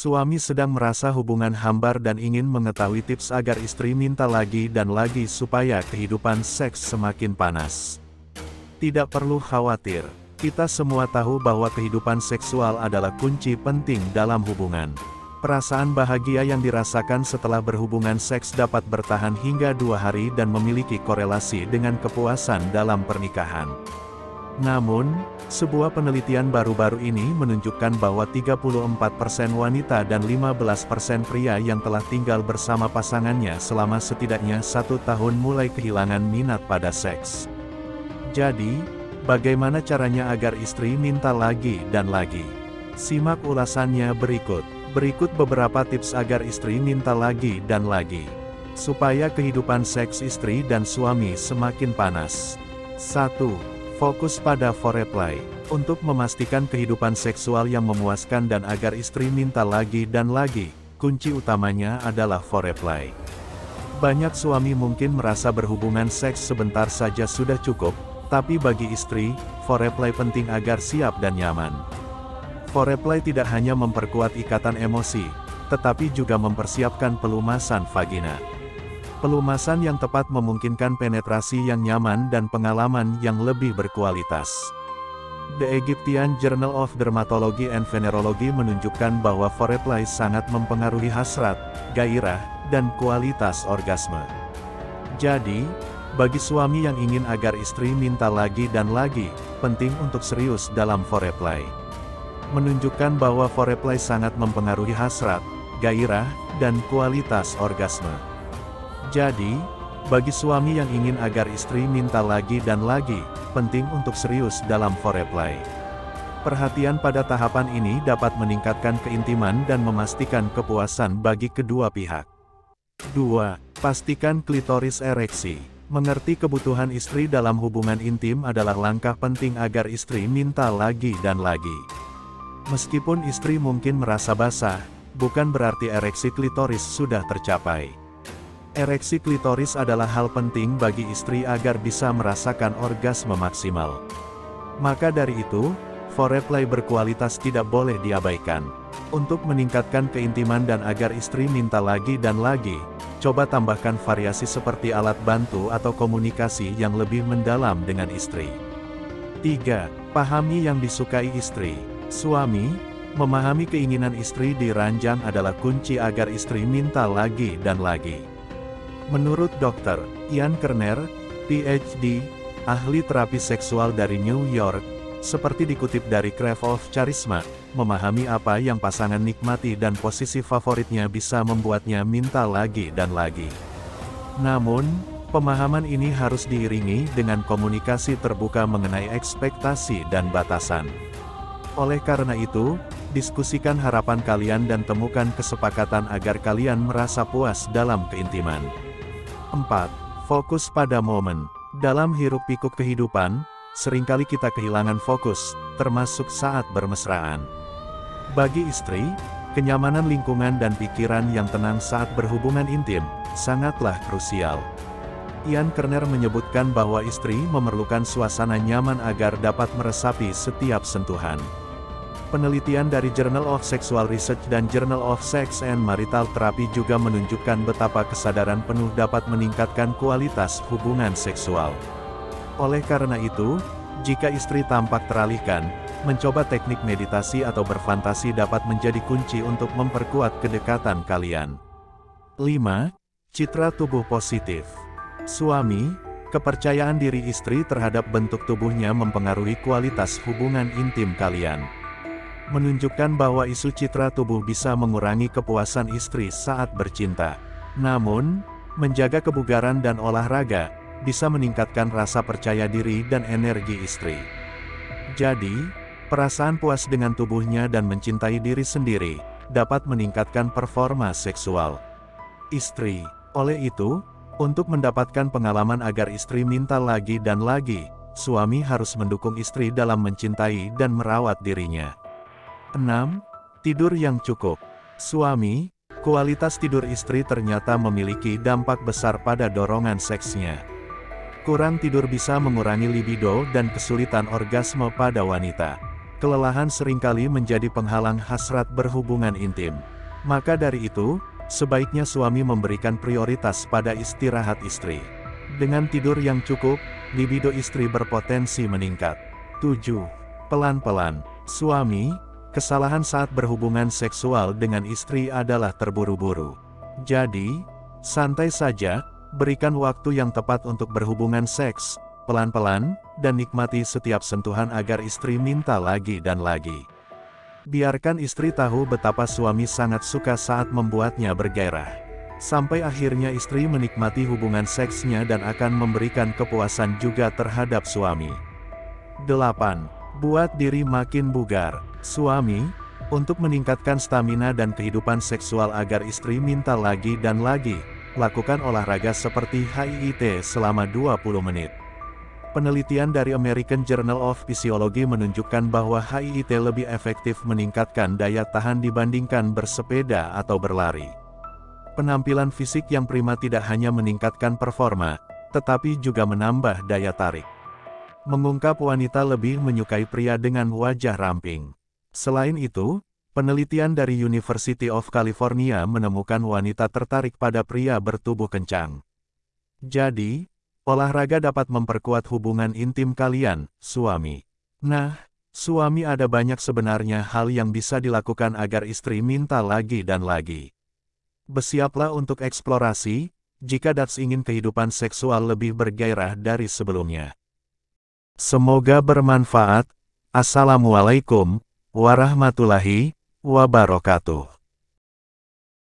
Suami sedang merasa hubungan hambar dan ingin mengetahui tips agar istri minta lagi dan lagi supaya kehidupan seks semakin panas. Tidak perlu khawatir, kita semua tahu bahwa kehidupan seksual adalah kunci penting dalam hubungan. Perasaan bahagia yang dirasakan setelah berhubungan seks dapat bertahan hingga 2 hari dan memiliki korelasi dengan kepuasan dalam pernikahan. Namun, sebuah penelitian baru-baru ini menunjukkan bahwa 34% wanita dan 15% pria yang telah tinggal bersama pasangannya selama setidaknya 1 tahun mulai kehilangan minat pada seks. Jadi, bagaimana caranya agar istri minta lagi dan lagi? Simak ulasannya berikut. Berikut beberapa tips agar istri minta lagi dan lagi, supaya kehidupan seks istri dan suami semakin panas. 1. Fokus pada foreplay. Untuk memastikan kehidupan seksual yang memuaskan dan agar istri minta lagi dan lagi, kunci utamanya adalah foreplay. Banyak suami mungkin merasa berhubungan seks sebentar saja sudah cukup, tapi bagi istri, foreplay penting agar siap dan nyaman. Foreplay tidak hanya memperkuat ikatan emosi, tetapi juga mempersiapkan pelumasan vagina. Pelumasan yang tepat memungkinkan penetrasi yang nyaman dan pengalaman yang lebih berkualitas. The Egyptian Journal of Dermatology and Venerology menunjukkan bahwa foreplay sangat mempengaruhi hasrat, gairah, dan kualitas orgasme. Jadi, bagi suami yang ingin agar istri minta lagi dan lagi, penting untuk serius dalam foreplay. Menunjukkan bahwa foreplay sangat mempengaruhi hasrat, gairah, dan kualitas orgasme. Jadi, bagi suami yang ingin agar istri minta lagi dan lagi, penting untuk serius dalam foreplay. Perhatian pada tahapan ini dapat meningkatkan keintiman dan memastikan kepuasan bagi kedua pihak. 2. Pastikan klitoris ereksi. Mengerti kebutuhan istri dalam hubungan intim adalah langkah penting agar istri minta lagi dan lagi. Meskipun istri mungkin merasa basah, bukan berarti ereksi klitoris sudah tercapai. Ereksi klitoris adalah hal penting bagi istri agar bisa merasakan orgasme maksimal. Maka dari itu, foreplay berkualitas tidak boleh diabaikan. Untuk meningkatkan keintiman dan agar istri minta lagi dan lagi, coba tambahkan variasi seperti alat bantu atau komunikasi yang lebih mendalam dengan istri. 3. Pahami yang disukai istri. Suami, memahami keinginan istri di ranjang adalah kunci agar istri minta lagi dan lagi. Menurut Dr. Ian Kerner, PhD, ahli terapi seksual dari New York, seperti dikutip dari Crave of Charisma, memahami apa yang pasangan nikmati dan posisi favoritnya bisa membuatnya minta lagi dan lagi. Namun, pemahaman ini harus diiringi dengan komunikasi terbuka mengenai ekspektasi dan batasan. Oleh karena itu, diskusikan harapan kalian dan temukan kesepakatan agar kalian merasa puas dalam keintiman. 4. Fokus pada momen. Dalam hiruk-pikuk kehidupan, seringkali kita kehilangan fokus, termasuk saat bermesraan. Bagi istri, kenyamanan lingkungan dan pikiran yang tenang saat berhubungan intim, sangatlah krusial. Ian Kerner menyebutkan bahwa istri memerlukan suasana nyaman agar dapat meresapi setiap sentuhan. Penelitian dari Journal of Sexual Research dan Journal of Sex and Marital Therapy juga menunjukkan betapa kesadaran penuh dapat meningkatkan kualitas hubungan seksual. Oleh karena itu, jika istri tampak teralihkan, mencoba teknik meditasi atau berfantasi dapat menjadi kunci untuk memperkuat kedekatan kalian. 5. Citra tubuh positif. Suami, kepercayaan diri istri terhadap bentuk tubuhnya mempengaruhi kualitas hubungan intim kalian. Menunjukkan bahwa isu citra tubuh bisa mengurangi kepuasan istri saat bercinta. Namun, menjaga kebugaran dan olahraga, bisa meningkatkan rasa percaya diri dan energi istri. Jadi, perasaan puas dengan tubuhnya dan mencintai diri sendiri, dapat meningkatkan performa seksual istri. Oleh itu, untuk mendapatkan pengalaman agar istri minta lagi dan lagi, suami harus mendukung istri dalam mencintai dan merawat dirinya. 6. Tidur yang cukup. Suami, kualitas tidur istri ternyata memiliki dampak besar pada dorongan seksnya. Kurang tidur bisa mengurangi libido dan kesulitan orgasme pada wanita. Kelelahan seringkali menjadi penghalang hasrat berhubungan intim. Maka dari itu, sebaiknya suami memberikan prioritas pada istirahat istri. Dengan tidur yang cukup, libido istri berpotensi meningkat. 7. Pelan-pelan. Suami, kesalahan saat berhubungan seksual dengan istri adalah terburu-buru. Jadi, santai saja, berikan waktu yang tepat untuk berhubungan seks, pelan-pelan, dan nikmati setiap sentuhan agar istri minta lagi dan lagi. Biarkan istri tahu betapa suami sangat suka saat membuatnya bergairah. Sampai akhirnya istri menikmati hubungan seksnya dan akan memberikan kepuasan juga terhadap suami. 8. Buat diri makin bugar. Suami, untuk meningkatkan stamina dan kehidupan seksual agar istri minta lagi dan lagi, lakukan olahraga seperti HIIT selama 20 menit. Penelitian dari American Journal of Physiology menunjukkan bahwa HIIT lebih efektif meningkatkan daya tahan dibandingkan bersepeda atau berlari. Penampilan fisik yang prima tidak hanya meningkatkan performa, tetapi juga menambah daya tarik. Mengungkap wanita lebih menyukai pria dengan wajah ramping. Selain itu, penelitian dari University of California menemukan wanita tertarik pada pria bertubuh kencang. Jadi, olahraga dapat memperkuat hubungan intim kalian, suami. Nah, suami, ada banyak sebenarnya hal yang bisa dilakukan agar istri minta lagi dan lagi. Bersiaplah untuk eksplorasi, jika Dats ingin kehidupan seksual lebih bergairah dari sebelumnya. Semoga bermanfaat. Assalamualaikum warahmatullahi wabarakatuh.